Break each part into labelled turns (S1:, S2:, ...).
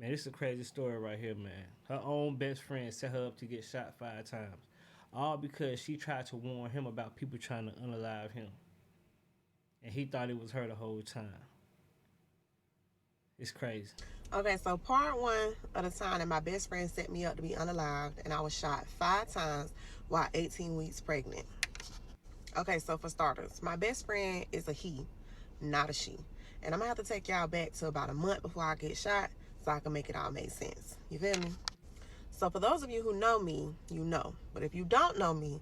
S1: Man, this is a crazy story right here, man. Her own best friend set her up to get shot 5 times. All because she tried to warn him about people trying to unalive him. And he thought it was her the whole time. It's crazy.
S2: Okay, so part one of the time that my best friend set me up to be unalived, and I was shot 5 times while 18 weeks pregnant. Okay, so for starters, my best friend is a he, not a she. And I'm gonna have to take y'all back to about a month before I get shot so I can make it all make sense. You feel me? So for those of you who know me, you know. But if you don't know me,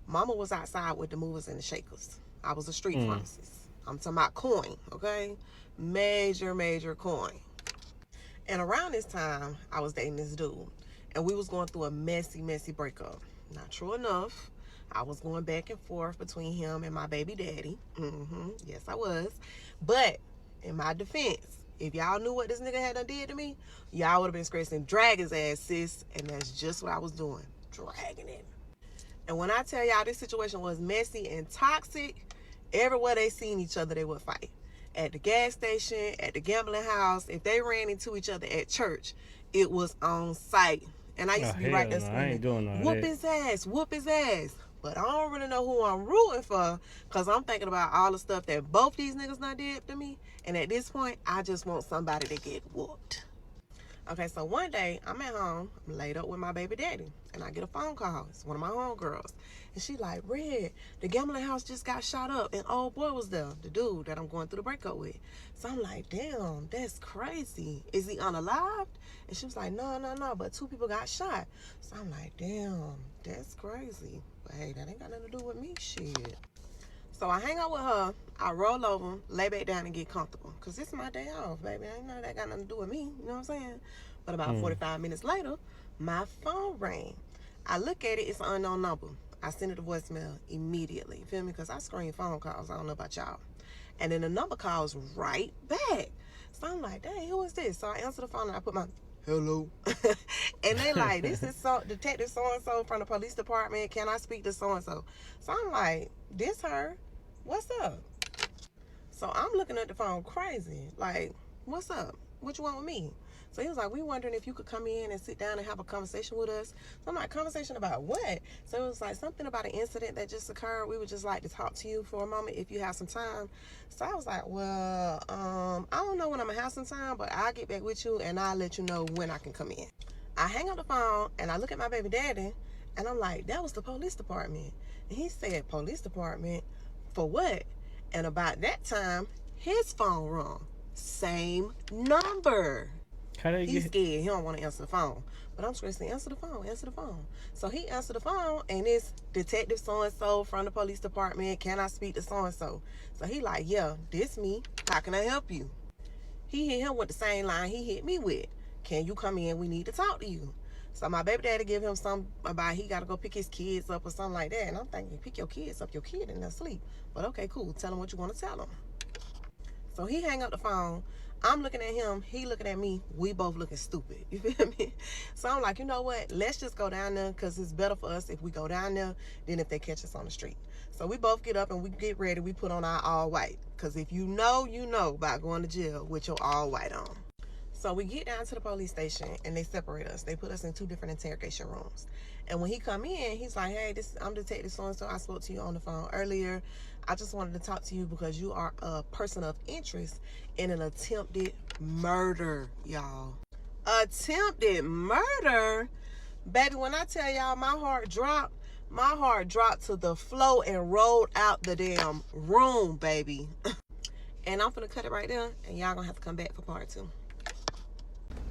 S2: mama was outside with the movers and the shakers. I was a street pharmacist. I'm talking about coin, okay? Major coin. And around this time, I was dating this dude. And we was going through a messy breakup. Not true enough. I was going back and forth between him and my baby daddy. Yes, I was. But in my defense, if y'all knew what this nigga had done did to me, y'all would have been scratching, drag his ass, sis. And that's just what I was doing. Dragging him. And when I tell y'all this situation was messy and toxic, everywhere they seen each other, they would fight. At the gas station, at the gambling house, if they ran into each other at church, it was on sight. And I used to be right there screaming,
S1: I ain't doing all
S2: whoop
S1: that.
S2: his ass, whoop his ass. But I don't really know who I'm rooting for, because I'm thinking about all the stuff that both these niggas done did to me. And at this point, I just want somebody to get whooped. Okay, so one day, I'm at home, I'm laid up with my baby daddy, and I get a phone call. It's one of my homegirls. And she like, Red, the gambling house just got shot up, and old boy was there, the dude that I'm going through the breakup with. So I'm like, damn, that's crazy. Is he unalived? And she was like, no, but 2 people got shot. So I'm like, damn, that's crazy. But hey, that ain't got nothing to do with me, shit. So I hang out with her, I roll over, lay back down and get comfortable. Because this is my day off, baby. Ain't none of that got nothing to do with me. You know what I'm saying? But about 45 minutes later, my phone rang. I look at it, it's an unknown number. I send it a voicemail immediately. You feel me? Because I screen phone calls. I don't know about y'all. And then the number calls right back. So I'm like, dang, who is this? So I answer the phone and I put my hello. And they like, this is Detective so-and-so from the police department. Can I speak to so-and-so? So I'm like, this her? What's up? So I'm looking at the phone crazy. Like, what's up? What you want with me? So he was like, we wondering if you could come in and sit down and have a conversation with us. So I'm like, conversation about what? So it was like something about an incident that just occurred. We would just like to talk to you for a moment if you have some time. So I was like, well, I don't know when I'm gonna have some time, but I'll get back with you and I'll let you know when I can come in. I hang up the phone and I look at my baby daddy and I'm like, that was the police department. And he said, police department? For what? And about that time, his phone rung. Same number. He's scared. He don't want to answer the phone. But I'm screaming, answer the phone. So he answered the phone, and it's Detective so-and-so from the police department. Can I speak to so-and-so? So he like, yeah, this me. How can I help you? He hit him with the same line he hit me with. Can you come in? We need to talk to you. So my baby daddy give him some about he got to go pick his kids up or something like that. And I'm thinking, pick your kids up, your kid in their sleep. But okay, cool. Tell him what you want to tell him. So he hang up the phone. I'm looking at him. He looking at me. We both looking stupid. You feel me? So I'm like, you know what? Let's just go down there because it's better for us if we go down there than if they catch us on the street. So we both get up and we get ready. We put on our all white. Because if you know, you know about going to jail with your all white on. So we get down to the police station and they separate us. They put us in 2 different interrogation rooms. And when he come in, he's like, hey, I'm Detective so-and-so. I spoke to you on the phone earlier. I just wanted to talk to you because you are a person of interest in an attempted murder, y'all. Attempted murder? Baby, when I tell y'all my heart dropped to the floor and rolled out the damn room, baby. And I'm gonna cut it right there and y'all gonna have to come back for part 2.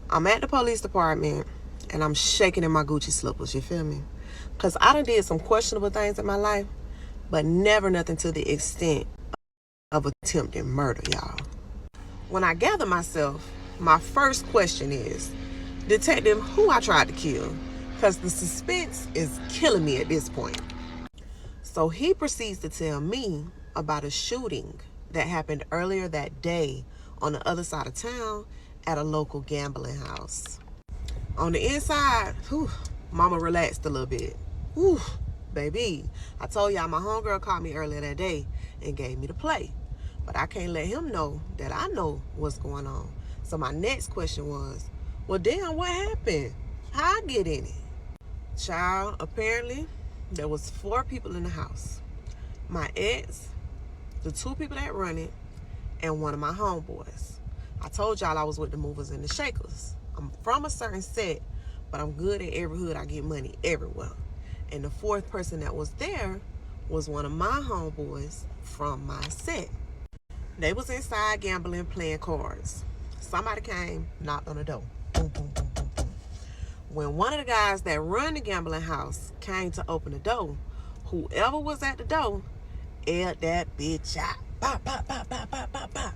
S2: I'm at the police department and I'm shaking in my Gucci slippers, you feel me? Because I done did some questionable things in my life, but never nothing to the extent of attempted murder, y'all. When I gather myself, my first question is, Detective, who I tried to kill? Because the suspense is killing me at this point. So he proceeds to tell me about a shooting that happened earlier that day on the other side of town at a local gambling house. On the inside, mama relaxed a little bit. Whew, baby, I told y'all my homegirl called me earlier that day and gave me the play. But I can't let him know that I know what's going on. So my next question was, Well, damn, what happened? How I get in it? Child, apparently, there was 4 people in the house. My ex, the 2 people that run it, and one of my homeboys. I told y'all I was with the movers and the shakers. I'm from a certain set, but I'm good at every hood. I get money everywhere. And the 4th person that was there was one of my homeboys from my set. They was inside gambling, playing cards. Somebody came, knocked on the door. Boom, boom, boom, boom, boom. When one of the guys that run the gambling house came to open the door, whoever was at the door aired that bitch out. Pop, pop, pop, pop, pop, pop, pop.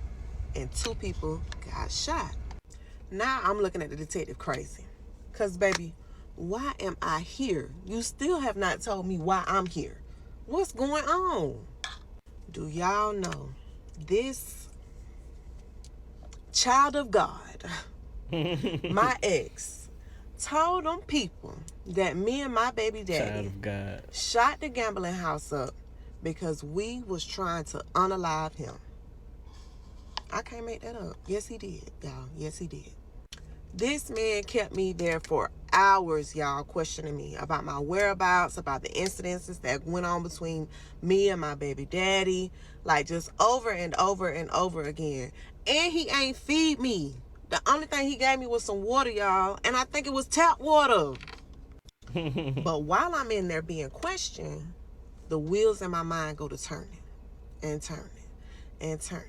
S2: And 2 people got shot. Now I'm looking at the detective crazy. Because, baby, why am I here? You still have not told me why I'm here. What's going on? Do y'all know this child of God, my ex, told them people that me and my baby daddy
S1: Child of God
S2: shot the gambling house up because we was trying to unalive him. I can't make that up. Yes, he did, y'all. Yes, he did. This man kept me there for hours, y'all, questioning me about my whereabouts, about the incidences that went on between me and my baby daddy, like just over and over and over again. And he ain't feed me. The only thing he gave me was some water, y'all, and I think it was tap water. But while I'm in there being questioned, the wheels in my mind go to turning and turning and turning.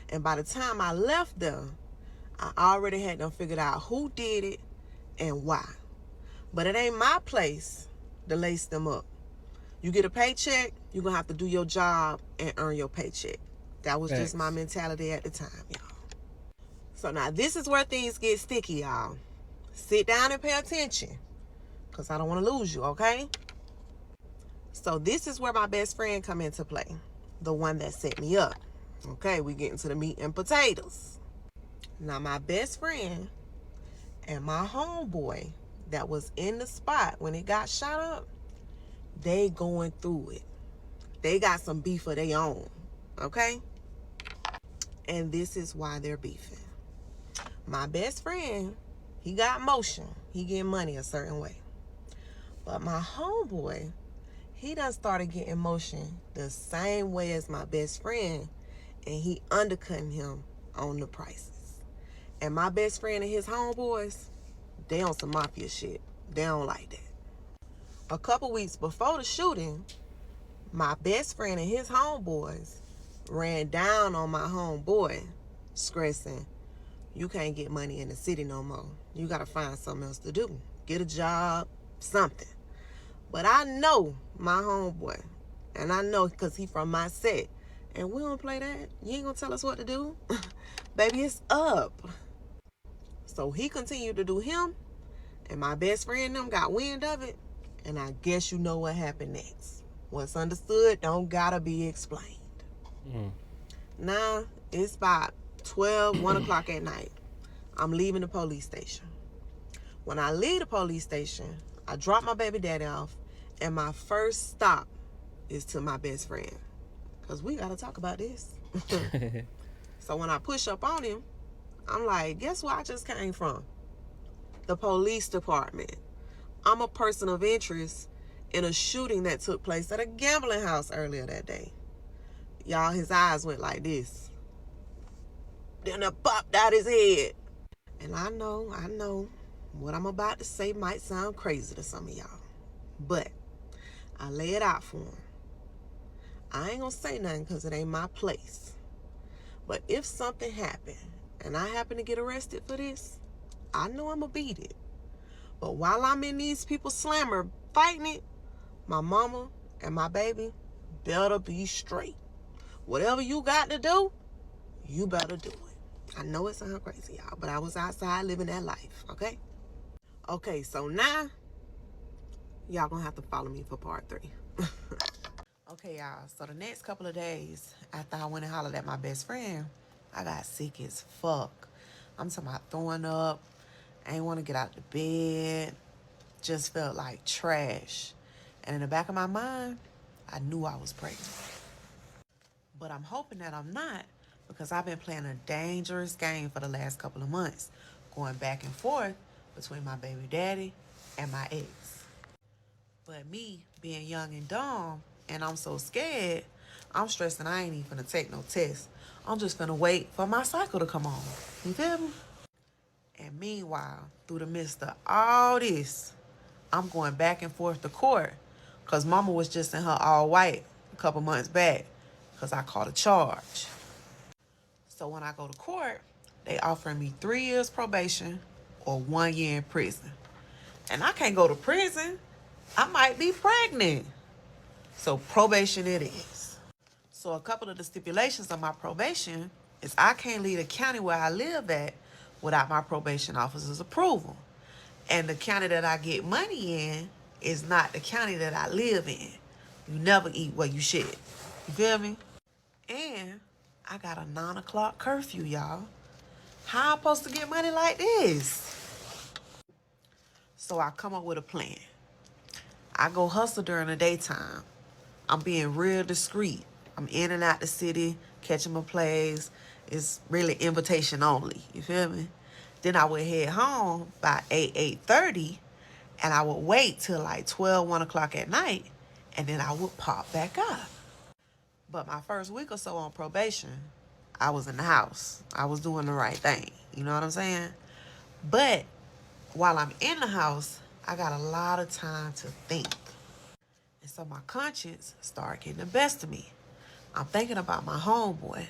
S2: And by the time I left there, I already had them figured out who did it and why. But it ain't my place to lace them up. You get a paycheck, you're going to have to do your job and earn your paycheck. That was just my mentality at the time, y'all. So now this is where things get sticky, y'all. Sit down and pay attention, because I don't want to lose you, okay? So this is where my best friend come into play. The one that set me up. Okay, we get into the meat and potatoes. Now, my best friend and my homeboy that was in the spot when it got shot up, they going through it. They got some beef of their own, okay? And this is why they're beefing. My best friend, he got motion. He getting money a certain way. But my homeboy, he done started getting motion the same way as my best friend, and he undercutting him on the prices. And my best friend and his homeboys, they on some mafia shit. They don't like that. A couple weeks before the shooting, my best friend and his homeboys ran down on my homeboy, stressing, you can't get money in the city no more. You got to find something else to do. Get a job, something. But I know my homeboy, and I know because he from my set, and we don't play that. You ain't going to tell us what to do. Baby, it's up. So he continued to do him, and my best friend and them got wind of it, and I guess you know what happened next. What's understood don't gotta be explained. Now, it's about 12, 1 o'clock at night. I'm leaving the police station. When I leave the police station, I drop my baby daddy off, and my first stop is to my best friend, because we gotta talk about this. So when I push up on him, I'm like, guess where I just came from? The police department. I'm a person of interest in a shooting that took place at a gambling house earlier that day. Y'all, his eyes went like this. Then it popped out his head. And I know, what I'm about to say might sound crazy to some of y'all. But I lay it out for him. I ain't gonna say nothing because it ain't my place. But if something happened and I happen to get arrested for this, I know I'm gonna beat it. But while I'm in these people's slammer fighting it, my mama and my baby better be straight. Whatever you got to do, you better do it. I know it sounds crazy, y'all, but I was outside living that life, okay? Okay, so now, y'all gonna have to follow me for part 3. Okay, y'all, so the next couple of days after I went and hollered at my best friend, I got sick as fuck. I'm talking about throwing up. I ain't want to get out of bed. Just felt like trash. And in the back of my mind, I knew I was pregnant. But I'm hoping that I'm not, because I've been playing a dangerous game for the last couple of months, going back and forth between my baby daddy and my ex. But me being young and dumb, and I'm so scared, I'm stressing I ain't even finna take no test. I'm just finna wait for my cycle to come on. You feel me? And meanwhile, through the midst of all this, I'm going back and forth to court because mama was just in her all white a couple months back because I caught a charge. So when I go to court, they offering me 3 years probation or 1 year in prison. And I can't go to prison. I might be pregnant. So probation it is. So a couple of the stipulations of my probation is I can't leave the county where I live at without my probation officer's approval. And the county that I get money in is not the county that I live in. You never eat where you should. You feel me? And I got a 9 o'clock curfew, y'all. How I'm supposed to get money like this? So I come up with a plan. I go hustle during the daytime. I'm being real discreet. I'm in and out the city, catching my plays. It's really invitation only. You feel me? Then I would head home by 8:30, and I would wait till like 12, 1 o'clock at night, and then I would pop back up. But my first week or so on probation, I was in the house. I was doing the right thing. You know what I'm saying? But while I'm in the house, I got a lot of time to think. And so my conscience started getting the best of me. I'm thinking about my homeboy,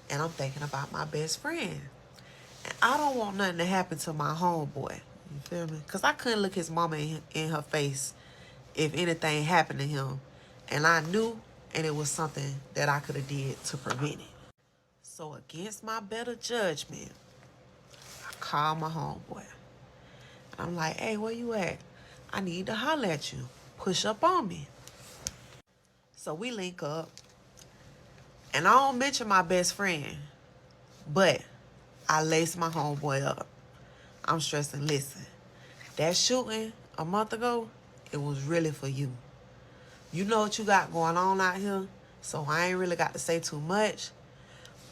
S2: and I'm thinking about my best friend. And I don't want nothing to happen to my homeboy. You feel me? Because I couldn't look his mama in her face if anything happened to him. And I knew, and it was something that I could have did to prevent it. So against my better judgment, I called my homeboy. And I'm like, hey, where you at? I need to holler at you. Push up on me. So we link up. And I don't mention my best friend, but I lace my homeboy up. I'm stressing, listen, that shooting a month ago, it was really for you. You know what you got going on out here, so I ain't really got to say too much.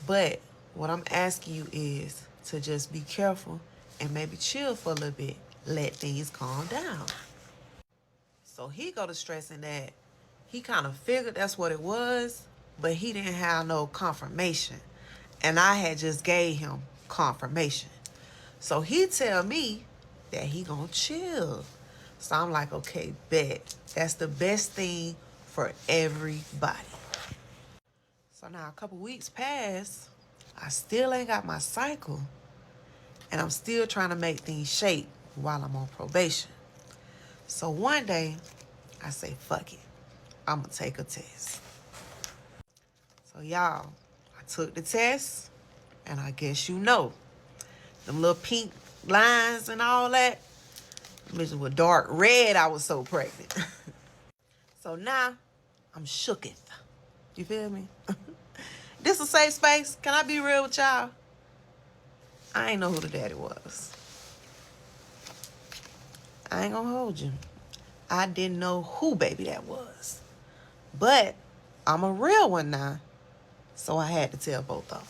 S2: But what I'm asking you is to just be careful and maybe chill for a little bit. Let things calm down. So he go to stressing that he kind of figured that's what it was, but he didn't have no confirmation. And I had just gave him confirmation. So he tell me that he gonna chill. So I'm like, okay, bet. That's the best thing for everybody. So now a couple weeks pass. I still ain't got my cycle. And I'm still trying to make things shape while I'm on probation. So one day, I say, fuck it. I'm gonna take a test. So y'all, I took the test, and I guess you know, them little pink lines and all that, bitches were dark red. I was so pregnant. So now, I'm shooketh. You feel me? This a safe space. Can I be real with y'all? I ain't know who the daddy was. I ain't gonna hold you. I didn't know who baby that was. But I'm a real one now. So I had to tell both of them.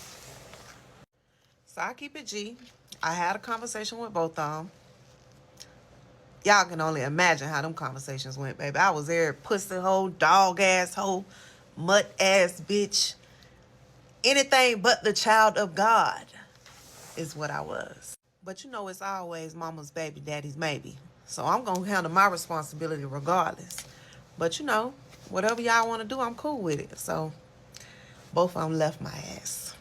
S2: So I keep it G. I had a conversation with both of them. Y'all can only imagine how them conversations went, baby. I was there, pussy hole, dog ass hole, mutt ass bitch. Anything but the child of God is what I was. But you know it's always mama's baby, daddy's maybe. So I'm going to handle my responsibility regardless. But you know, whatever y'all want to do, I'm cool with it. So both of them left my ass.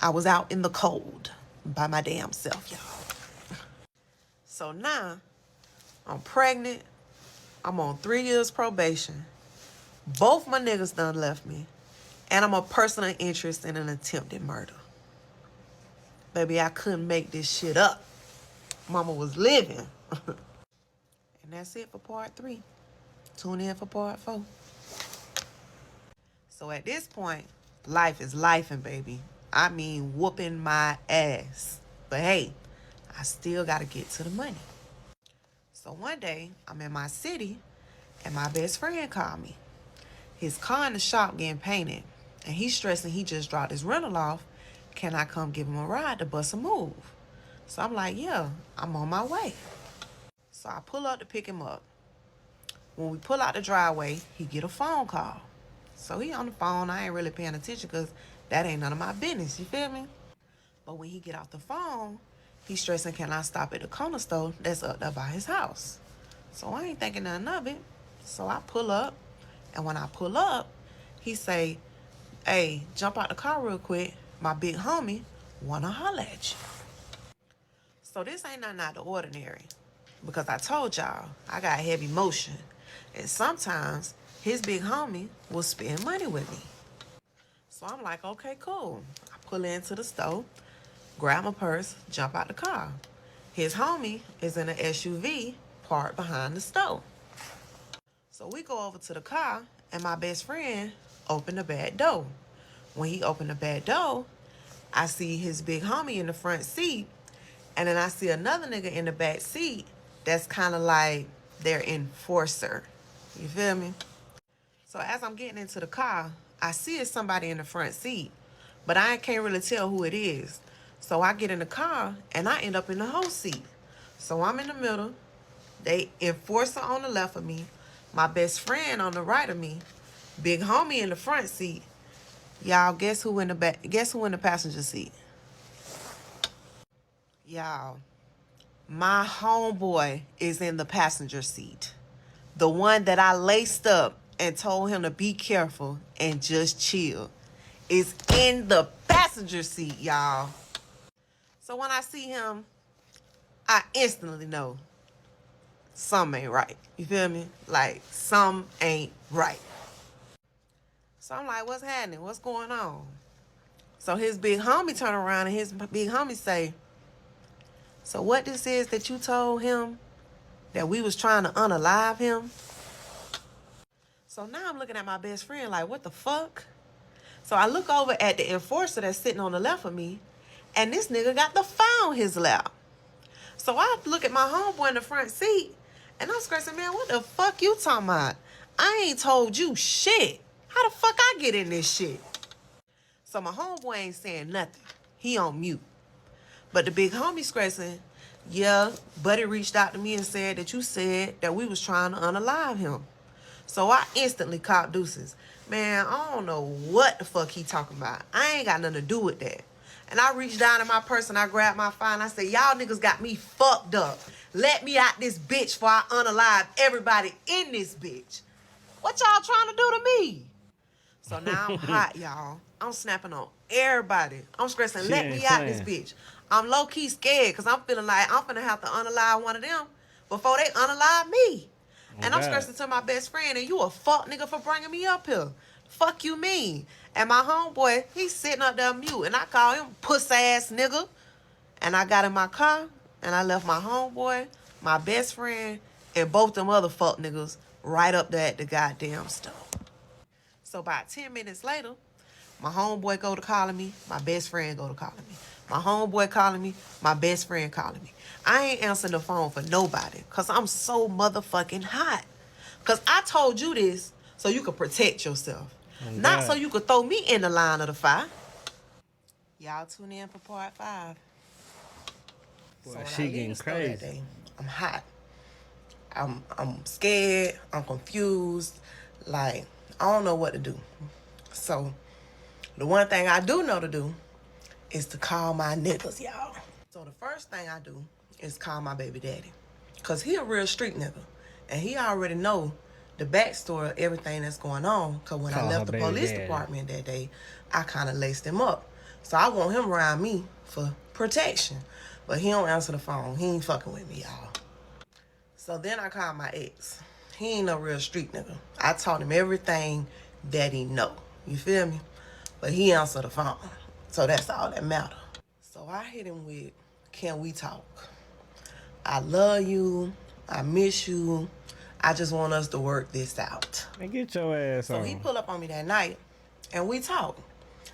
S2: I was out in the cold by my damn self, y'all. So now, I'm pregnant. I'm on 3 years probation. Both my niggas done left me. And I'm a person of interest in an attempted murder. Baby, I couldn't make this shit up. Mama was living. And that's it for part 3. Tune in for part 4. So at this point, life is lifing, baby. I mean, whooping my ass. But hey, I still got to get to the money. So one day, I'm in my city, and my best friend called me. His car in the shop getting painted, and he's stressing he just dropped his rental off. Can I come give him a ride to bust a move? So I'm like, yeah, I'm on my way. So I pull up to pick him up. When we pull out the driveway, he get a phone call. So he on the phone. I ain't really paying attention because that ain't none of my business. You feel me? But when he get off the phone, he stressing, can I stop at the corner store that's up there by his house? So I ain't thinking nothing of it. So I pull up. And when I pull up, he say, hey, jump out the car real quick. My big homie wanna holler at you. So this ain't nothing out of the ordinary. Because I told y'all, I got heavy motion. And sometimes his big homie will spend money with me. So I'm like, okay, cool. I pull into the store, grab my purse, jump out the car. His homie is in an SUV parked behind the store. So we go over to the car, and my best friend opened the back door. When he opened the back door, I see his big homie in the front seat, and then I see another nigga in the back seat that's kind of like their enforcer. You feel me? So as I'm getting into the car, I see it's somebody in the front seat, but I can't really tell who it is. So I get in the car, and I end up in the whole seat. So I'm in the middle. They enforcer on the left of me, my best friend on the right of me, big homie in the front seat. Y'all, guess who in the back? Guess who in the passenger seat? Y'all, my homeboy is in the passenger seat. The one that I laced up and told him to be careful and just chill is in the passenger seat, y'all. So when I see him, I instantly know something ain't right. You feel me? Like, something ain't right. So I'm like, what's happening? What's going on? So his big homie turn around and his big homie say, so what this is that you told him that we was trying to unalive him? So now I'm looking at my best friend like, what the fuck? So I look over at the enforcer that's sitting on the left of me, and this nigga got the file on his lap. So I look at my homeboy in the front seat, and I'm scratching, man, what the fuck you talking about? I ain't told you shit. How the fuck I get in this shit? So my homeboy ain't saying nothing. He on mute. But the big homie scratching, yeah, buddy reached out to me and said that you said that we was trying to unalive him. So I instantly caught deuces. Man, I don't know what the fuck he talking about. I ain't got nothing to do with that. And I reached down in my purse and I grabbed my phone. I said, y'all niggas got me fucked up. Let me out this bitch before I unalive everybody in this bitch. What y'all trying to do to me? So now I'm hot, y'all. I'm snapping on everybody. I'm stressing, let me out this bitch. I'm low-key scared because I'm feeling like I'm finna have to unalive one of them before they unalive me. And I'm stressing to my best friend, and you a fuck nigga for bringing me up here. Fuck you mean? And my homeboy, he's sitting up there mute, and I call him puss-ass nigga. And I got in my car, and I left my homeboy, my best friend, and both them other fuck niggas right up there at the goddamn store. So about 10 minutes later, my homeboy go to calling me, my best friend go to calling me. My homeboy calling me, my best friend calling me. I ain't answering the phone for nobody because I'm so motherfucking hot. Because I told you this so you could protect yourself. Not so you could throw me in the line of the fire. Y'all tune in for part 5.
S1: Boy, so she getting crazy.
S2: Day, I'm hot. I'm scared. I'm confused. Like, I don't know what to do. So the one thing I do know to do is to call my niggas, y'all. So the first thing I do is call my baby daddy. Because he a real street nigga. And he already know the backstory of everything that's going on. Because when I left the police department that day, I kind of laced him up. So I want him around me for protection. But he don't answer the phone. He ain't fucking with me, y'all. So then I call my ex. He ain't no real street nigga. I taught him everything that he know. You feel me? But he answered the phone. So that's all that matter. So I hit him with, can we talk? I love you. I miss you. I just want us to work this out.
S1: Man, get your ass on.
S2: So he pulled up on me that night, and we talked.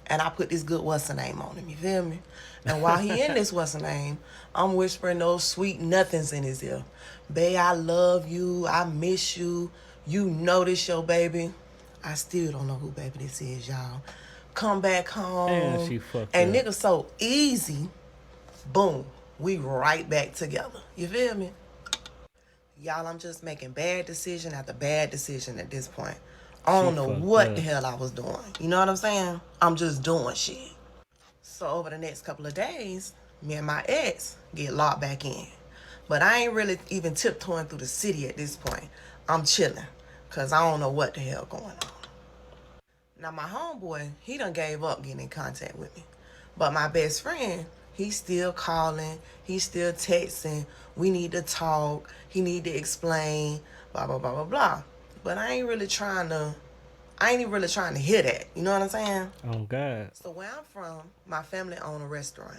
S2: And I put this good what's-her-name on him, you feel me? And while he in this what's-her-name, I'm whispering those sweet nothings in his ear. Babe, I love you. I miss you. You know this your baby. I still don't know who baby this is, y'all. Come back home.
S1: And she fucked
S2: and
S1: up.
S2: Nigga so easy. Boom. we right back together. You feel me? Y'all, I'm just making bad decision after bad decision at this point. I
S1: She
S2: don't know
S1: fucked
S2: what the
S1: up.
S2: hell I was doing. You know what I'm saying? I'm just doing shit. So over the next couple of days, me and my ex get locked back in. But I ain't really even tiptoeing through the city at this point. I'm chilling. Cause I don't know what the hell going on. Now my homeboy, he done gave up getting in contact with me. But my best friend, he's still calling, he's still texting. We need to talk. He need to explain, blah blah blah blah blah. But I ain't even really trying to hear that. You know what I'm saying?
S1: Oh God.
S2: So where I'm from, my family own a restaurant.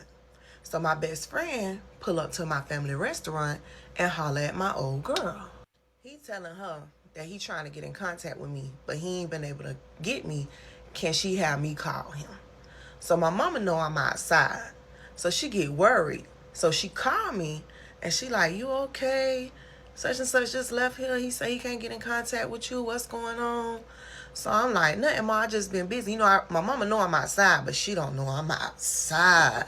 S2: So my best friend pull up to my family restaurant and holler at my old girl. He telling her that he trying to get in contact with me, but he ain't been able to get me. Can she have me call him? So my mama know I'm outside. So she get worried. So she called me and she like, you okay? Such and such just left here. He say he can't get in contact with you. What's going on? So I'm like, nothing, ma. I just been busy. You know, my mama know I'm outside, but she don't know I'm outside.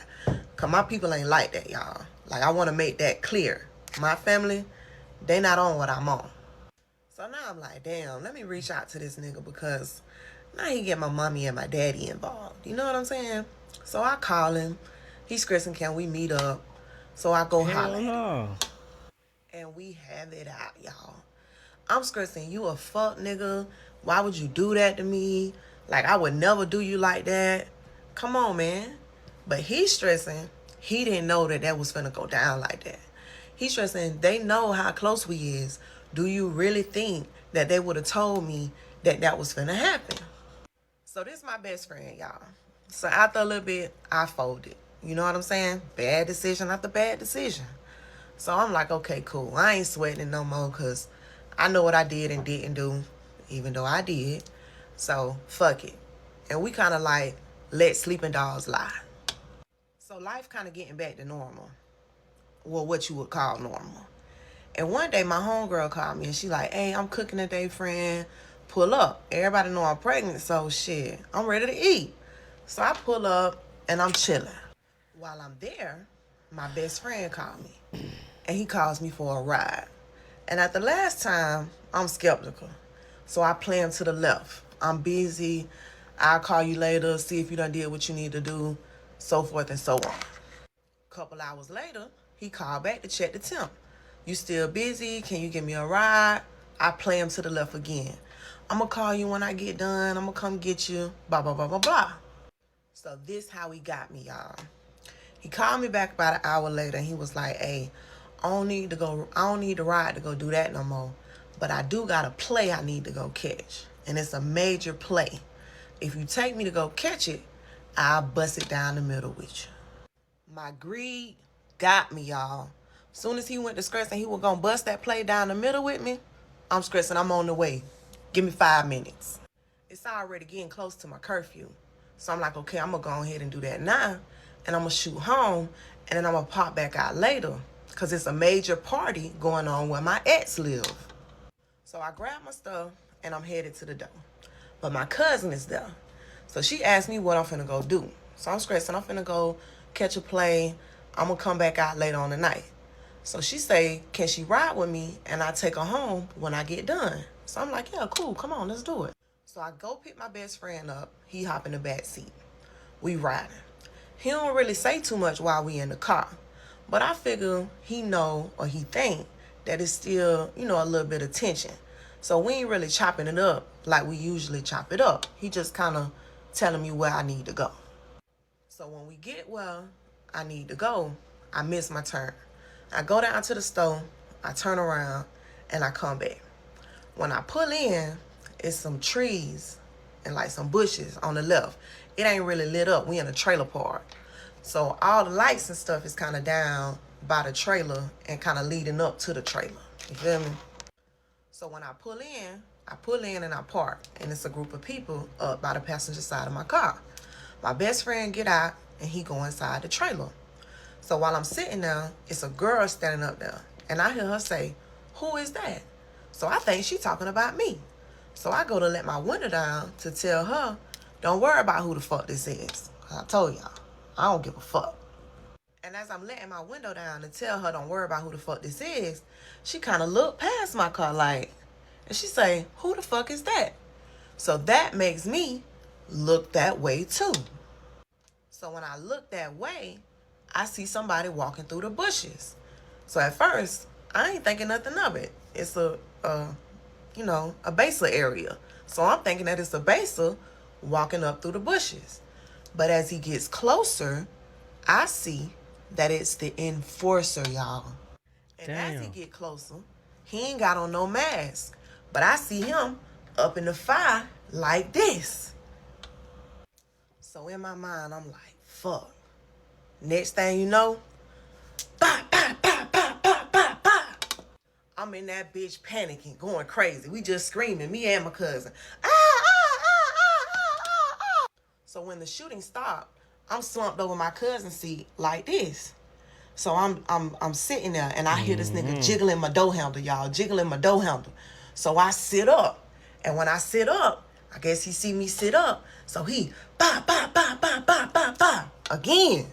S2: Cause my people ain't like that, y'all. Like, I want to make that clear. My family, they not on what I'm on. So now I'm like, damn, let me reach out to this nigga because now he get my mommy and my daddy involved. You know what I'm saying? So I call him. He's screaming, can we meet up? So I go holler
S1: Hell
S2: at him.
S1: no.
S2: And we have it out, y'all. I'm screaming, you a fuck nigga. Why would you do that to me? Like, I would never do you like that. Come on, man. But he's stressing. He didn't know that was finna go down like that. He's stressing, they know how close we is. Do you really think that they would have told me that was finna happen? So this is my best friend, y'all. So after a little bit, I folded. You know what I'm saying? Bad decision after bad decision. So I'm like, okay, cool. I ain't sweating it no more because I know what I did and didn't do, even though I did. So fuck it. And we kind of like let sleeping dogs lie. So life kind of getting back to normal. Well, what you would call normal. And one day my homegirl called me and she like, hey, I'm cooking today, friend. Pull up. Everybody know I'm pregnant, so shit, I'm ready to eat. So I pull up and I'm chilling. While I'm there, my best friend called me. And he calls me for a ride. And at the last time, I'm skeptical. So I play him to the left. I'm busy. I'll call you later, see if you done did what you need to do, so forth and so on. A couple hours later, he called back to check the temp. You still busy? Can you give me a ride? I play him to the left again. I'm going to call you when I get done. I'm going to come get you. Blah, blah, blah, blah, blah. So this how he got me, y'all. He called me back about an hour later and he was like, hey, I don't need the ride to go do that no more. But I do got a play I need to go catch. And it's a major play. If you take me to go catch it, I'll bust it down the middle with you. My greed got me, y'all. Soon as he went to stressing he was going to bust that play down the middle with me, I'm stressing I'm on the way. Give me 5 minutes. It's already getting close to my curfew. So I'm like, okay, I'm going to go ahead and do that now. And I'm going to shoot home. And then I'm going to pop back out later. Because it's a major party going on where my ex live. So I grab my stuff and I'm headed to the door. But my cousin is there. So she asked me what I'm finna go do. So I'm stressing. I'm finna go catch a play. I'm going to come back out later on the night. So she say, can she ride with me and I take her home when I get done? So I'm like, yeah, cool. Come on, let's do it. So I go pick my best friend up. He hop in the back seat. We riding. He don't really say too much while we in the car. But I figure he know or he think that it's still, a little bit of tension. So we ain't really chopping it up like we usually chop it up. He just kind of telling me where I need to go. So when we get where I need to go, I miss my turn. I go down to the store, I turn around, and I come back. When I pull in, it's some trees and like some bushes on the left. It ain't really lit up. We in a trailer park. So all the lights and stuff is kind of down by the trailer and kind of leading up to the trailer. You feel me? So when I pull in and I park. And it's a group of people up by the passenger side of my car. My best friend get out and he go inside the trailer. So while I'm sitting there, it's a girl standing up there. And I hear her say, who is that? So I think she talking about me. So I go to let my window down to tell her, don't worry about who the fuck this is. I told y'all, I don't give a fuck. And as I'm letting my window down to tell her don't worry about who the fuck this is, she kind of looked past my car like, and she say, who the fuck is that? So that makes me look that way too. So when I look that way, I see somebody walking through the bushes. So at first, I ain't thinking nothing of it. It's a baser area. So I'm thinking that it's a baser walking up through the bushes. But as he gets closer, I see that it's the enforcer, y'all. And as he
S1: Damn.
S2: get closer, he ain't got on no mask. But I see him up in the fire like this. So in my mind, I'm like, fuck. Next thing you know, bah, bah, bah, bah, bah, bah, bah. I'm in that bitch panicking, going crazy. We just screaming, me and my cousin. Ah, ah, ah, ah, ah, ah, ah. So when the shooting stopped, I'm slumped over my cousin's seat like this. So I'm sitting there and I hear this nigga jiggling my door handle, y'all, jiggling my door handle. So I sit up. And when I sit up, I guess he see me sit up. So he bah bah bah bah bah bah bah again.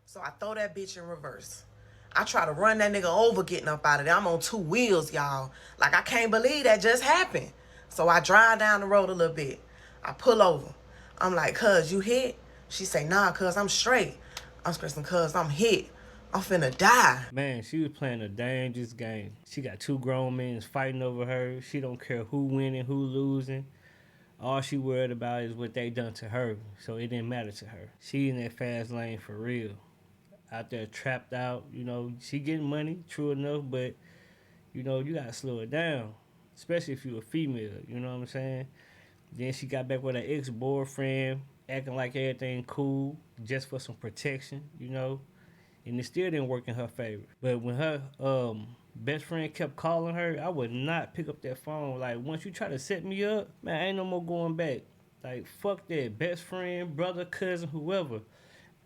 S2: So I throw that bitch in reverse. I try to run that nigga over getting up out of there. I'm on 2 wheels, y'all. Like, I can't believe that just happened. So I drive down the road a little bit. I pull over. I'm like, cuz, you hit? She say, nah, cuz, I'm straight. I'm screaming, cuz, I'm hit. I'm finna die.
S1: Man, she was playing a dangerous game. She got 2 grown men fighting over her. She don't care who winning, who losing. All she worried about is what they done to her. So it didn't matter to her. She in that fast lane for real. Out there trapped out. She getting money, true enough, but you gotta slow it down. Especially if you a female, you know what I'm saying? Then she got back with her ex-boyfriend, acting like everything cool, just for some protection. And it still didn't work in her favor. But when her best friend kept calling her, I would not pick up that phone. Like, once you try to set me up, man, ain't no more going back. Like, fuck that. Best friend, brother, cousin, whoever.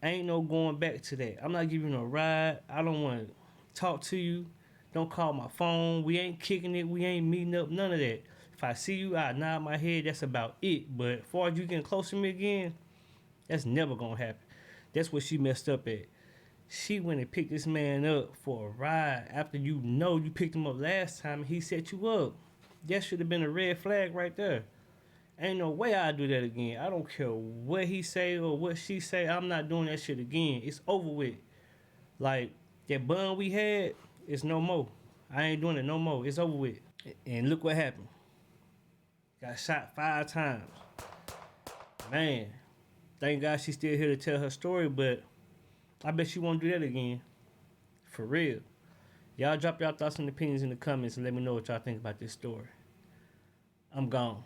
S1: Ain't no going back to that. I'm not giving you a ride. I don't want to talk to you. Don't call my phone. We ain't kicking it. We ain't meeting up. None of that. If I see you, I nod my head. That's about it. But as far as you getting close to me again, that's never going to happen. That's what she messed up at. She went and picked this man up for a ride after you picked him up last time and he set you up. That should have been a red flag right there. Ain't no way I'd do that again. I don't care what he say or what she say. I'm not doing that shit again. It's over with. Like, that bun we had is no more. I ain't doing it no more. It's over with. And look what happened. Got shot 5 times. Man, thank God she's still here to tell her story, but I bet she won't do that again. For real. Y'all drop y'all thoughts and opinions in the comments and let me know what y'all think about this story. I'm gone.